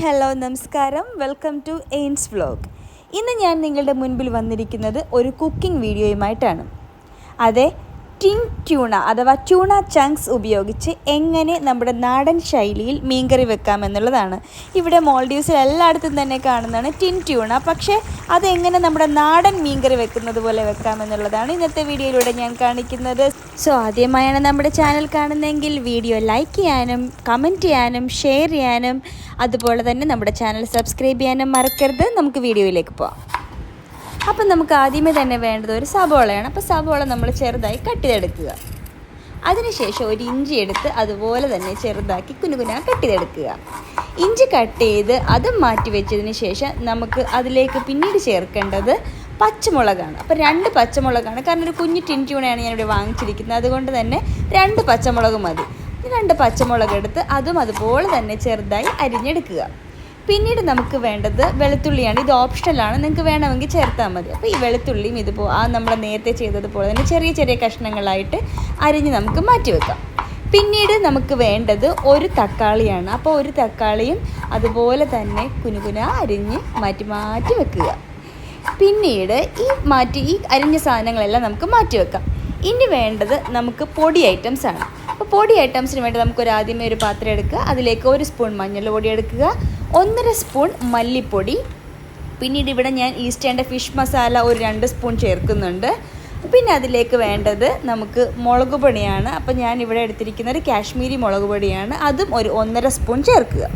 Hello നമസ്കാരം, welcome to എയിൻസ് vlog. ഇന്ന് ഞാൻ നിങ്ങളുടെ മുൻപിൽ വന്നിരിക്കുന്നത് ഒരു കുക്കിംഗ് വീഡിയോയുമായിട്ടാണ്. അതെ, ടിൻ ട്യൂണ അഥവാ ട്യൂണ ചങ്ക്സ് ഉപയോഗിച്ച് എങ്ങനെ നമ്മുടെ നാടൻ ശൈലിയിൽ മീൻകറി വെക്കാമെന്നുള്ളതാണ്. ഇവിടെ മോൾഡീവ്സിൽ എല്ലായിടത്തും തന്നെ കാണുന്നതാണ് ടിൻ ട്യൂണ. പക്ഷേ അതെങ്ങനെ നമ്മുടെ നാടൻ മീൻകറി വെക്കുന്നത് പോലെ വെക്കാമെന്നുള്ളതാണ് ഇന്നത്തെ വീഡിയോയിലൂടെ ഞാൻ കാണിക്കുന്നത്. സോ ആദ്യമായാണ് നമ്മുടെ ചാനൽ കാണുന്നതെങ്കിൽ വീഡിയോ ലൈക്ക് ചെയ്യാനും കമൻറ്റ് ചെയ്യാനും ഷെയർ ചെയ്യാനും അതുപോലെ തന്നെ നമ്മുടെ ചാനൽ സബ്സ്ക്രൈബ് ചെയ്യാനും മറക്കരുത്. നമുക്ക് വീഡിയോയിലേക്ക് പോകാം. അപ്പം നമുക്ക് ആദ്യമേ തന്നെ വേണ്ടത് ഒരു സവോളയാണ്. അപ്പോൾ സവോള നമ്മൾ ചെറുതായി കട്ട് ചെയ്തെടുക്കുക. അതിനുശേഷം ഒരു ഇഞ്ചി എടുത്ത് അതുപോലെ തന്നെ ചെറുതാക്കി കുനുകുന കട്ട് ചെയ്തെടുക്കുക. ഇഞ്ചി കട്ട് ചെയ്ത് അതും മാറ്റി വെച്ചതിന് ശേഷം നമുക്ക് അതിലേക്ക് പിന്നീട് ചേർക്കേണ്ടത് പച്ചമുളകാണ്. അപ്പോൾ 2 പച്ചമുളകാണ്, കാരണം ഒരു കുഞ്ഞു ടിൻ ട്യൂണയാണ് ഞാനിവിടെ വാങ്ങിച്ചിരിക്കുന്നത്. അതുകൊണ്ട് തന്നെ 2 പച്ചമുളക് മതി. 2 പച്ചമുളക് എടുത്ത് അതും അതുപോലെ തന്നെ ചെറുതായി അരിഞ്ഞെടുക്കുക. പിന്നീട് നമുക്ക് വേണ്ടത് വെളുത്തുള്ളിയാണ്. ഇത് ഓപ്ഷണലാണ്, നിങ്ങൾക്ക് വേണമെങ്കിൽ ചേർത്താൽ മതി. അപ്പോൾ ഈ വെളുത്തുള്ളിയും നമ്മൾ നേരത്തെ ചെയ്തതുപോലെ തന്നെ ചെറിയ ചെറിയ കഷ്ണങ്ങളായിട്ട് അരിഞ്ഞ് നമുക്ക് മാറ്റി വെക്കാം. പിന്നീട് നമുക്ക് വേണ്ടത് ഒരു തക്കാളിയാണ്. അപ്പോൾ ഒരു തക്കാളിയും അതുപോലെ തന്നെ കുനുകുന അരിഞ്ഞ് മാറ്റി വെക്കുക. പിന്നീട് ഈ അരിഞ്ഞ സാധനങ്ങളെല്ലാം നമുക്ക് മാറ്റി വെക്കാം. ഇനി വേണ്ടത് നമുക്ക് പൊടി ഐറ്റംസ് ആണ്. അപ്പോൾ പൊടി ഐറ്റംസിന് വേണ്ടി നമുക്കൊരു ആദ്യമേ ഒരു പാത്രം എടുക്കുക. അതിലേക്ക് 1 സ്പൂൺ മഞ്ഞൾപ്പൊടി എടുക്കുക, 1.5 സ്പൂൺ മല്ലിപ്പൊടി. പിന്നീട് ഇവിടെ ഞാൻ ഈസ്റ്റേൻ്റെ ഫിഷ് മസാല ഒരു 2 സ്പൂൺ ചേർക്കുന്നുണ്ട്. പിന്നെ അതിലേക്ക് വേണ്ടത് നമുക്ക് മുളക് പൊടിയാണ്. അപ്പോൾ ഞാൻ ഇവിടെ എടുത്തിരിക്കുന്നത് കാശ്മീരി മുളക് പൊടിയാണ്. അതും ഒരു 1.5 സ്പൂൺ ചേർക്കുക.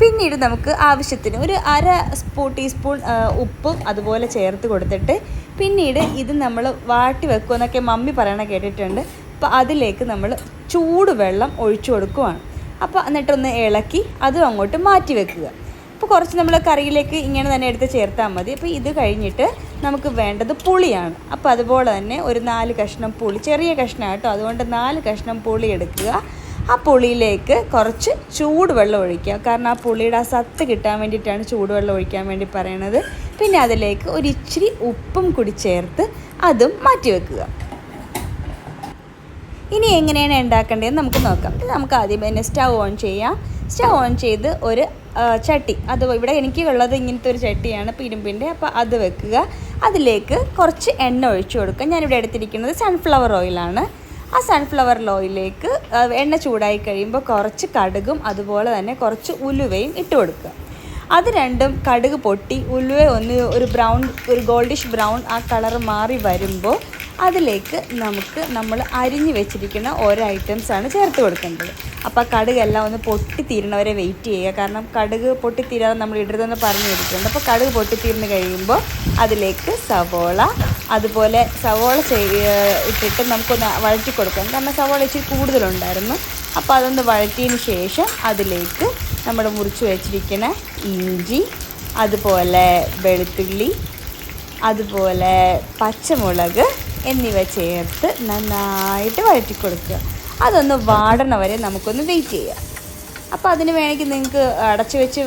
പിന്നീട് നമുക്ക് ആവശ്യത്തിന് ഒരു 1/2 ടീസ്പൂൺ ഉപ്പും അതുപോലെ ചേർത്ത് കൊടുത്തിട്ട് പിന്നീട് ഇത് നമ്മൾ വാട്ടി വെക്കുമെന്നൊക്കെ മമ്മി പറയണ കേട്ടിട്ടുണ്ട്. അപ്പോൾ അതിലേക്ക് നമ്മൾ ചൂടുവെള്ളം ഒഴിച്ചു കൊടുക്കുവാണ്. അപ്പോൾ എന്നിട്ടൊന്ന് ഇളക്കി അതും അങ്ങോട്ട് മാറ്റി വെക്കുക. അപ്പോൾ കുറച്ച് നമ്മൾ കറിയിലേക്ക് ഇങ്ങനെ തന്നെ എടുത്ത് ചേർത്താൽ മതി. അപ്പോൾ ഇത് കഴിഞ്ഞിട്ട് നമുക്ക് വേണ്ടത് പുളിയാണ്. അപ്പോൾ അതുപോലെ തന്നെ ഒരു 4 കഷ്ണം പുളി, ചെറിയ കഷ്ണം കേട്ടോ, അതുകൊണ്ട് 4 കഷ്ണം പുളി എടുക്കുക. ആ പുളിയിലേക്ക് കുറച്ച് ചൂടുവെള്ളം ഒഴിക്കുക, കാരണം ആ പുളിയുടെ ആ സത്ത് കിട്ടാൻ വേണ്ടിയിട്ടാണ് ചൂടുവെള്ളം ഒഴിക്കാൻ വേണ്ടി പറയണത്. പിന്നെ അതിലേക്ക് ഒരു ഇച്ചിരി ഉപ്പും കൂടി ചേർത്ത് അതും മാറ്റി വെക്കുക. ഇനി എങ്ങനെയാണ് ഉണ്ടാക്കേണ്ടതെന്ന് നമുക്ക് നോക്കാം. നമുക്ക് ആദ്യം തന്നെ സ്റ്റൗ ഓൺ ചെയ്യാം. സ്റ്റൗ ഓൺ ചെയ്ത് ഒരു ചട്ടി, അത് ഇവിടെ എനിക്ക് ഉള്ളത് ഇങ്ങനത്തെ ഒരു ചട്ടിയാണ്, ഇരുമ്പിൻ്റെ. അപ്പോൾ അത് വെക്കുക. അതിലേക്ക് കുറച്ച് എണ്ണ ഒഴിച്ചു കൊടുക്കുക. ഞാനിവിടെ എടുത്തിരിക്കുന്നത് സൺഫ്ലവർ ഓയിലാണ്. ആ സൺഫ്ലവർ ഓയിലേക്ക് എണ്ണ ചൂടായി കഴിയുമ്പോൾ കുറച്ച് കടുകും അതുപോലെ തന്നെ കുറച്ച് ഉലുവയും ഇട്ട് കൊടുക്കുക. അത് രണ്ടും കടുക് പൊട്ടി ഉലുവ ഒരു ഗോൾഡിഷ് ബ്രൗൺ ആ കളർ മാറി വരുമ്പോൾ അതിലേക്ക് നമ്മൾ അരിഞ്ഞ് വെച്ചിരിക്കുന്ന ഓരോ ഐറ്റംസാണ് ചേർത്ത് കൊടുക്കേണ്ടത്. അപ്പോൾ ആ കടുകെല്ലാം ഒന്ന് പൊട്ടിത്തീരണവരെ വെയിറ്റ് ചെയ്യുക, കാരണം കടുക് പൊട്ടിത്തീരാതെ നമ്മൾ ഇടരുതെന്ന് പറഞ്ഞു കൊടുക്കുന്നുണ്ട്. അപ്പോൾ കടുക് പൊട്ടിത്തീർന്ന് കഴിയുമ്പോൾ അതിലേക്ക് സവോള ഇട്ടിട്ട് നമുക്കൊന്ന് വഴറ്റി കൊടുക്കാം, കാരണം സവോള ഇച്ചിരി കൂടുതലുണ്ടായിരുന്നു. അപ്പോൾ അതൊന്ന് വഴറ്റിയതിന് ശേഷം അതിലേക്ക് നമ്മൾ മുറിച്ച് വെച്ചിരിക്കുന്ന ഇഞ്ചി, അതുപോലെ വെളുത്തുള്ളി, അതുപോലെ പച്ചമുളക് എന്നിവ ചേർത്ത് നന്നായിട്ട് വഴറ്റി കൊടുക്കുക. അതൊന്ന് വാടണ വരെ നമുക്കൊന്ന് വെയിറ്റ് ചെയ്യാം. അപ്പോൾ അതിന് വേണമെങ്കിൽ നിങ്ങൾക്ക് അടച്ചു വെച്ച്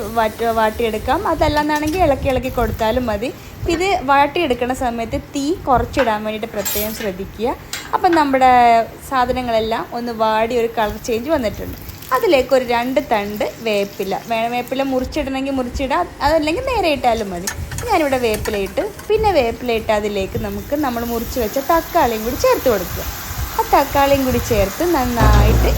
വാട്ടിയെടുക്കാം, അതല്ലാന്നാണെങ്കിൽ ഇളക്കി കൊടുത്താലും മതി. ഇത് വാട്ടിയെടുക്കുന്ന സമയത്ത് തീ കുറച്ചിടാൻ വേണ്ടിയിട്ട് പ്രത്യേകം ശ്രദ്ധിക്കുക. അപ്പം നമ്മുടെ സാധനങ്ങളെല്ലാം ഒന്ന് വാടി ഒരു കളർ ചേഞ്ച് വന്നിട്ടുണ്ട്. അതിലേക്ക് ഒരു 2 തണ്ട് വേപ്പില മുറിച്ചിടണമെങ്കിൽ മുറിച്ചിടാം, അതല്ലെങ്കിൽ നേരെ ഇട്ടാലും മതി. ഞാനിവിടെ വേപ്പിലയിട്ട് അതിലേക്ക് നമ്മൾ മുറിച്ച് വെച്ച തക്കാളിയും കൂടി ചേർത്ത് കൊടുക്കുക. ആ തക്കാളിയും കൂടി ചേർത്ത് നന്നായിട്ട്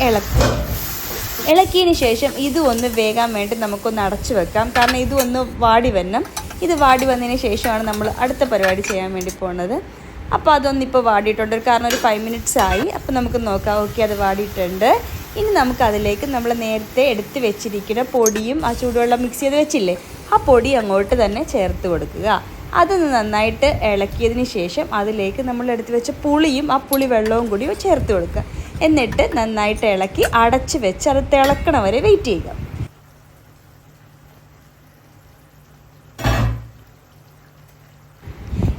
ഇളക്കിയതിന് ശേഷം ഇത് ഒന്ന് വേകാൻ വേണ്ടി നമുക്കൊന്ന് അടച്ചു വെക്കാം, കാരണം ഇത് ഒന്ന് വാടി വരണം. ഇത് വാടി വന്നതിന് ശേഷമാണ് നമ്മൾ അടുത്ത പരിപാടി ചെയ്യാൻ വേണ്ടി പോകുന്നത്. അപ്പോൾ അതൊന്നിപ്പോൾ വാടിയിട്ടുണ്ട്, കാരണം ഒരു 5 മിനിറ്റ്സ് ആയി. അപ്പോൾ നമുക്ക് നോക്കാം. ഓക്കെ, അത് വാടിയിട്ടുണ്ട്. ഇനി നമുക്ക് അതിലേക്ക് നമ്മൾ നേരത്തെ എടുത്ത് വെച്ചിരിക്കുന്ന പൊടിയും ആ ചൂടുവെള്ളം മിക്സ് ചെയ്ത് വെച്ചില്ലേ, ആ പൊടി അങ്ങോട്ട് തന്നെ ചേർത്ത് കൊടുക്കുക. അതൊന്ന് നന്നായിട്ട് ഇളക്കിയതിന് ശേഷം അതിലേക്ക് നമ്മൾ എടുത്ത് വെച്ച പുളിയും ആ പുളി വെള്ളവും കൂടി ചേർത്ത് കൊടുക്കുക. എന്നിട്ട് നന്നായിട്ട് ഇളക്കി അടച്ച് വെച്ച് അത് തിളക്കണ വരെ വെയിറ്റ് ചെയ്യുക.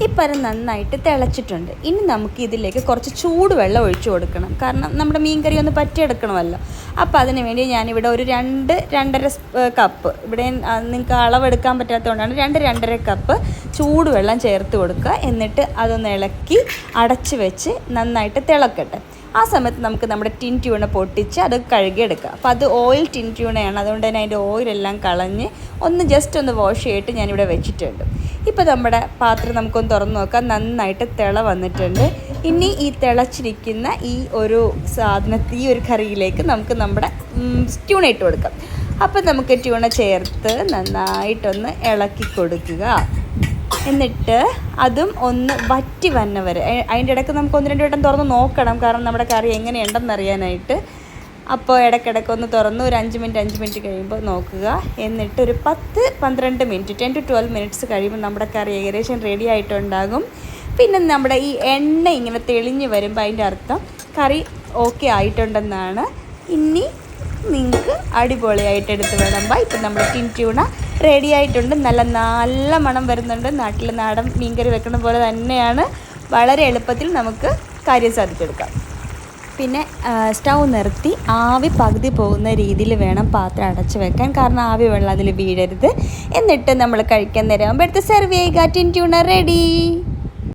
ഇപ്പം നന്നായിട്ട് തിളച്ചിട്ടുണ്ട്. ഇനി നമുക്ക് ഇതിലേക്ക് കുറച്ച് ചൂടുവെള്ളം ഒഴിച്ചു കൊടുക്കണം, കാരണം നമ്മുടെ മീൻകറി ഒന്ന് പറ്റിയെടുക്കണമല്ലോ. അപ്പോൾ അതിന് വേണ്ടി ഞാനിവിടെ ഒരു 2-2.5 കപ്പ്, ഇവിടെ നിങ്ങൾക്ക് അളവെടുക്കാൻ പറ്റാത്തതുകൊണ്ടാണ് 2-2.5 കപ്പ് ചൂടുവെള്ളം ചേർത്ത് കൊടുക്കുക. എന്നിട്ട് അതൊന്ന് ഇളക്കി അടച്ച് വെച്ച് നന്നായിട്ട് തിളക്കട്ടെ. ആ സമയത്ത് നമുക്ക് നമ്മുടെ ടിൻ ട്യൂണ പൊട്ടിച്ച് അത് കഴുകിയെടുക്കുക. അപ്പോൾ അത് ഓയിൽ ടിൻ ട്യൂണയാണ്, അതുകൊണ്ട് തന്നെ അതിൻ്റെ ഓയിലെല്ലാം കളഞ്ഞ് ജസ്റ്റ് ഒന്ന് വാഷ് ചെയ്തിട്ട് ഞാനിവിടെ വെച്ചിട്ടുണ്ട്. ഇപ്പോൾ നമ്മുടെ പാത്രം നമുക്കൊന്ന് തുറന്ന് നോക്കാം. നന്നായിട്ട് തിള വന്നിട്ടുണ്ട്. ഇനി ഈ തിളച്ചിരിക്കുന്ന ഈ ഒരു സാധനത്തിൽ ഈ ഒരു കറിയിലേക്ക് നമുക്ക് നമ്മുടെ ട്യൂണ ഇട്ട് കൊടുക്കാം. അപ്പോൾ നമുക്ക് ട്യൂണ ചേർത്ത് നന്നായിട്ടൊന്ന് ഇളക്കി കൊടുക്കുക. എന്നിട്ട് അതും ഒന്ന് വറ്റി വന്ന വരെ, അതിൻ്റെ ഇടയ്ക്ക് നമുക്ക് 1-2 വട്ടം തുറന്ന് നോക്കണം, കാരണം നമ്മുടെ കറി എങ്ങനെയുണ്ടെന്ന് അറിയാനായിട്ട്. അപ്പോൾ ഇടയ്ക്കിടയ്ക്കൊന്ന് തുറന്ന് ഒരു 5 മിനിറ്റ് കഴിയുമ്പോൾ നോക്കുക. എന്നിട്ട് ഒരു 10-12 മിനിറ്റ് 10 to 12 മിനിറ്റ്സ് കഴിയുമ്പോൾ നമ്മുടെ കറി ഏകദേശം റെഡി ആയിട്ടുണ്ടാകും. പിന്നെ നമ്മുടെ ഈ എണ്ണ ഇങ്ങനെ തെളിഞ്ഞ് വരുമ്പോൾ അതിൻ്റെ അർത്ഥം കറി ഓക്കെ ആയിട്ടുണ്ടെന്നാണ്. ഇനി നിങ്ങൾക്ക് അടിപൊളിയായിട്ട് എടുത്ത് വിളമ്പാം. ഇപ്പം നമ്മുടെ ടിൻ ട്യൂണ റെഡി ആയിട്ടുണ്ട്. നല്ല മണം വരുന്നുണ്ട്. നാട്ടിൽ നാടൻ മീൻകറി വെക്കുന്ന പോലെ തന്നെയാണ്. വളരെ എളുപ്പത്തിൽ നമുക്ക് കാര്യം സാധിച്ചെടുക്കാം. പിന്നെ സ്റ്റൗ നിർത്തി ആവി പകുതി പോകുന്ന രീതിയിൽ വേണം പാത്രം അടച്ച് വെക്കാൻ, കാരണം ആവി വെള്ളം അതിൽ വീഴരുത്. എന്നിട്ട് നമ്മൾ കഴിക്കാൻ നേരം എടുത്ത് സെർവ് ചെയ്യുക. Tin tuna ready.